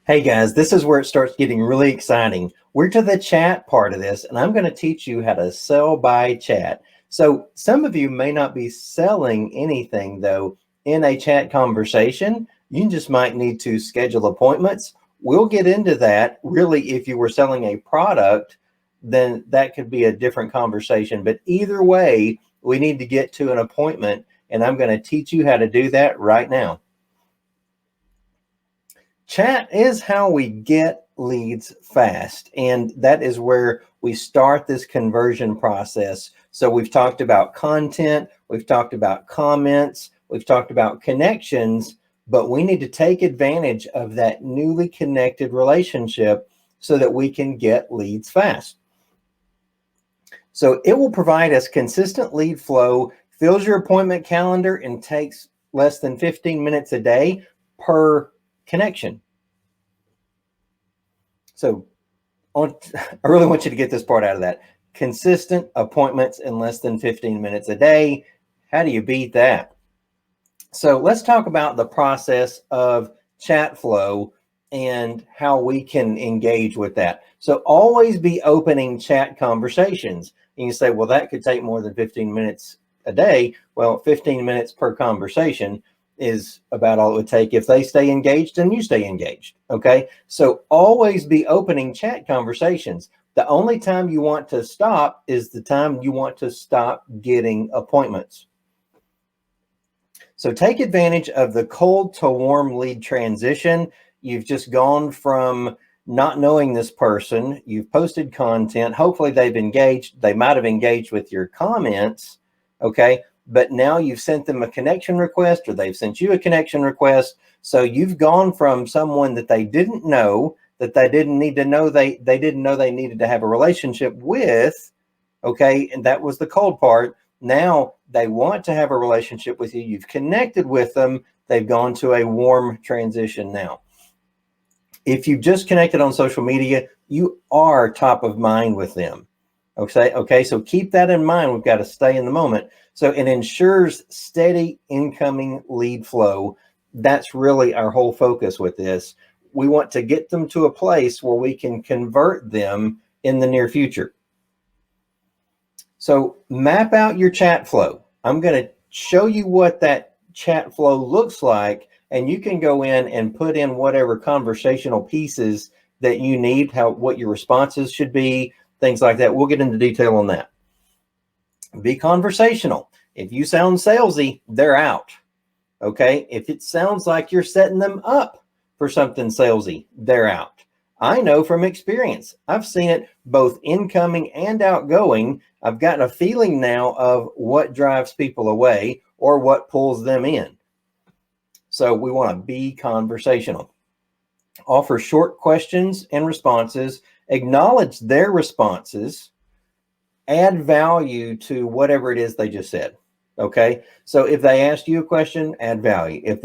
Hey guys, this is where it starts getting really exciting. We're to the chat part of this, and I'm going to teach you how to sell by chat. So, some of you may not be selling anything though in a chat conversation. You just might need to schedule appointments. We'll get into that. Really, if you were selling a product, then that could be a different conversation. But either way, we need to get to an appointment, and I'm going to teach you how to do that right now. Chat is how we get leads fast, and that is where we start this conversion process. So we've talked about content, we've talked about comments, we've talked about connections, but we need to take advantage of that newly connected relationship so that we can get leads fast. So it will provide us consistent lead flow, fills your appointment calendar, and takes less than 15 minutes a day per connection. So I really want you to get this part out of that. Consistent appointments in less than 15 minutes a day. How do you beat that? So let's talk about the process of chat flow and how we can engage with that. So always be opening chat conversations. And you say, well, that could take more than 15 minutes a day. Well, 15 minutes per conversation is about all it would take if they stay engaged and you stay engaged. Okay. So always be opening chat conversations. The only time you want to stop is the time you want to stop getting appointments. So take advantage of the cold to warm lead transition. You've just gone from not knowing this person. You've posted content. Hopefully they've engaged. They might have engaged with your comments. Okay. But now you've sent them a connection request or they've sent you a connection request. So you've gone from someone that they didn't know, that they didn't need to know, they didn't know they needed to have a relationship with. Okay. And that was the cold part. Now they want to have a relationship with you. You've connected with them. They've gone to a warm transition now. If you've just connected on social media, you are top of mind with them. Okay. So keep that in mind. We've got to stay in the moment. So it ensures steady incoming lead flow. That's really our whole focus with this. We want to get them to a place where we can convert them in the near future. So map out your chat flow. I'm going to show you what that chat flow looks like, and you can go in and put in whatever conversational pieces that you need, what your responses should be, things like that. We'll get into detail on that. Be conversational. If you sound salesy, they're out. Okay. If it sounds like you're setting them up for something salesy, they're out. I know from experience. I've seen it both incoming and outgoing. I've gotten a feeling now of what drives people away or what pulls them in. So we want to be conversational. Offer short questions and responses. Acknowledge their responses. Add value to whatever it is they just said. Okay. So if they asked you a question, add value. If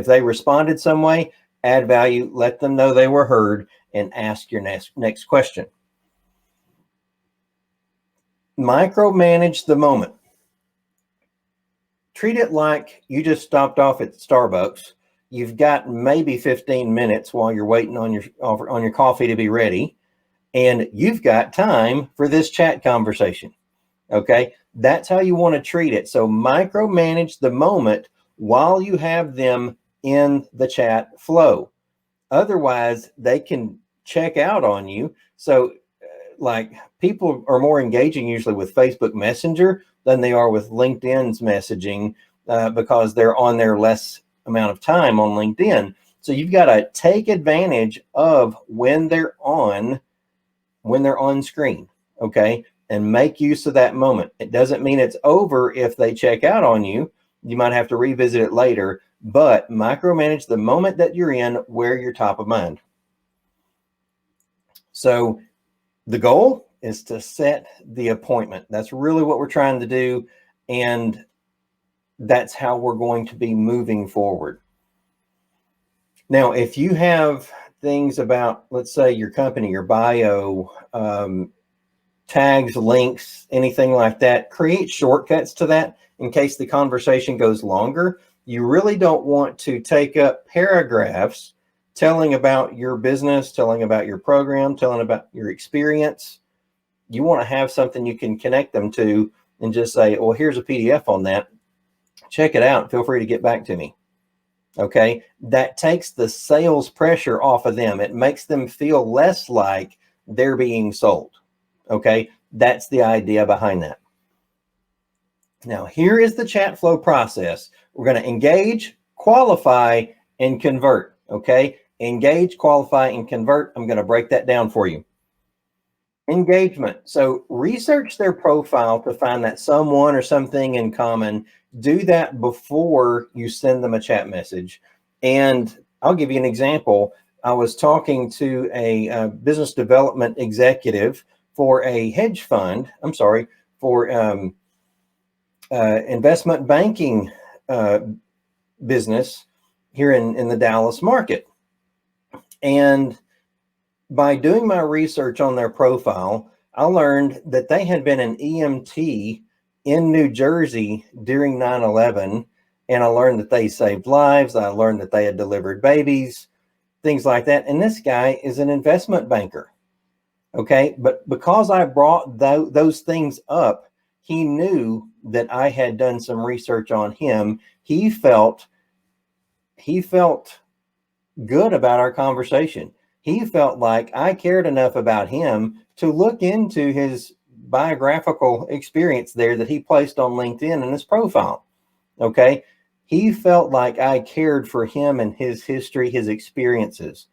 they responded some way, add value. Let them know they were heard and ask your next question. Micromanage the moment. Treat it like you just stopped off at Starbucks. You've got maybe 15 minutes while you're waiting on your coffee to be ready, and you've got time for this chat conversation. Okay, that's how you want to treat it. So micromanage the moment while you have them in the chat flow. Otherwise, they can check out on you. So like people are more engaging usually with Facebook Messenger than they are with LinkedIn's messaging because they're on there less amount of time on LinkedIn. So you've got to take advantage of when they're on screen, okay, and make use of that moment. It doesn't mean it's over if they check out on you. You might have to revisit it later, but micromanage the moment that you're in where you're top of mind. So the goal is to set the appointment. That's really what we're trying to do. And that's how we're going to be moving forward. Now, if you have things about, let's say, your company, your bio, tags, links, anything like that, create shortcuts to that in case the conversation goes longer. You really don't want to take up paragraphs telling about your business, telling about your program, telling about your experience. You want to have something you can connect them to and just say, well, here's a PDF on that. Check it out. Feel free to get back to me. Okay. That takes the sales pressure off of them. It makes them feel less like they're being sold. Okay. That's the idea behind that. Now, here is the chat flow process. We're going to engage, qualify, and convert. Okay. Engage, qualify, and convert. I'm going to break that down for you. Engagement. So research their profile to find that someone or something in common. Do that before you send them a chat message. And I'll give you an example. I was talking to a business development executive for a hedge fund. I'm sorry, for investment banking business here in the Dallas market. And by doing my research on their profile, I learned that they had been an EMT in New Jersey during 9/11. And I learned that they saved lives. I learned that they had delivered babies, things like that. And this guy is an investment banker. Okay. But because I brought those things up, he knew that I had done some research on him. He felt good about our conversation. He felt like I cared enough about him to look into his biographical experience there that he placed on LinkedIn in his profile. Okay. He felt like I cared for him and his history, his experiences.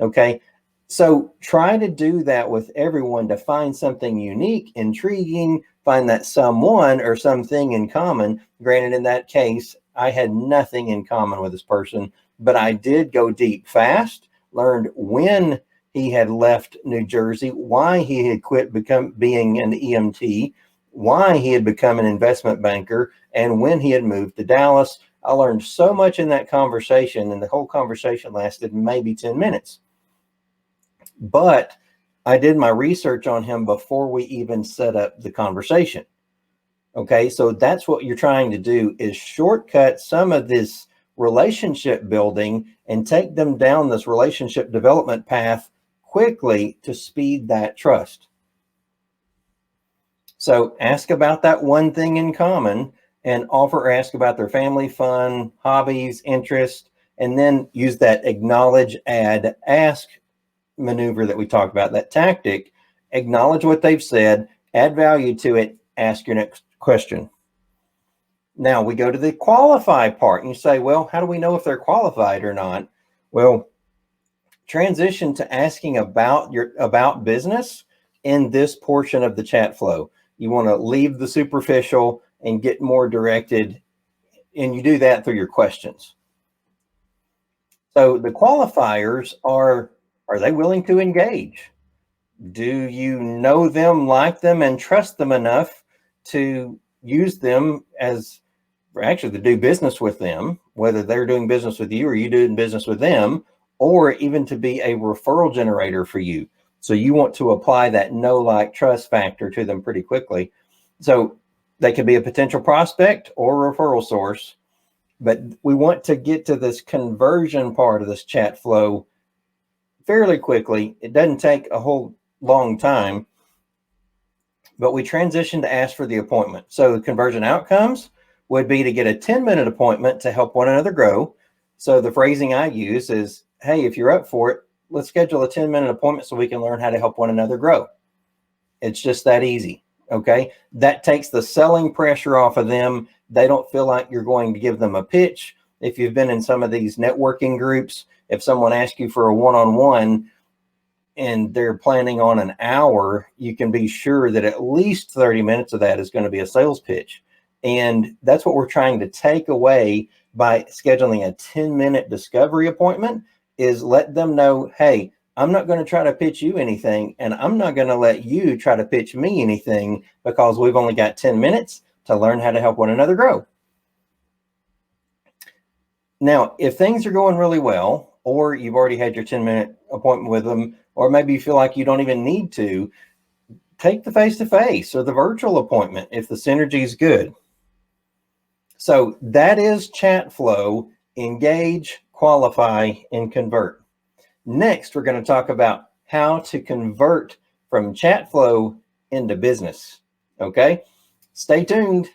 Okay. So try to do that with everyone to find something unique, intriguing, find that someone or something in common. Granted, in that case, I had nothing in common with this person, but I did go deep fast, learned when he had left New Jersey, why he had quit being an EMT, why he had become an investment banker, and when he had moved to Dallas. I learned so much in that conversation, and the whole conversation lasted maybe 10 minutes. But I did my research on him before we even set up the conversation. Okay, so that's what you're trying to do, is shortcut some of this relationship building and take them down this relationship development path quickly to speed that trust. So ask about that one thing in common and offer or ask about their family, fun, hobbies, interests, and then use that acknowledge, add, ask maneuver that we talked about, that tactic. Acknowledge what they've said, add value to it, ask your next question. Now we go to the qualify part, and you say, well, how do we know if they're qualified or not? Well, transition to asking about business in this portion of the chat flow. You want to leave the superficial and get more directed, and you do that through your questions. So the qualifiers are they willing to engage? Do you know them, like them, and trust them enough to use them as actually to do business with them, whether they're doing business with you or you doing business with them, or even to be a referral generator for you? So you want to apply that know, like, trust factor to them pretty quickly. So they could be a potential prospect or referral source, but we want to get to this conversion part of this chat flow fairly quickly. It doesn't take a whole long time, but we transition to ask for the appointment. So the conversion outcomes would be to get a 10-minute appointment to help one another grow. So the phrasing I use is, hey, if you're up for it, let's schedule a 10-minute appointment so we can learn how to help one another grow. It's just that easy. Okay. That takes the selling pressure off of them. They don't feel like you're going to give them a pitch. If you've been in some of these networking groups, if someone asks you for a one-on-one and they're planning on an hour, you can be sure that at least 30 minutes of that is going to be a sales pitch. And that's what we're trying to take away by scheduling a 10-minute discovery appointment, is let them know, hey, I'm not going to try to pitch you anything, and I'm not going to let you try to pitch me anything, because we've only got 10 minutes to learn how to help one another grow. Now, if things are going really well, or you've already had your 10-minute appointment with them, or maybe you feel like you don't even need to, take the face-to-face or the virtual appointment if the synergy is good. So that is chat flow: engage, qualify, and convert. Next, we're going to talk about how to convert from chat flow into business. Okay, stay tuned.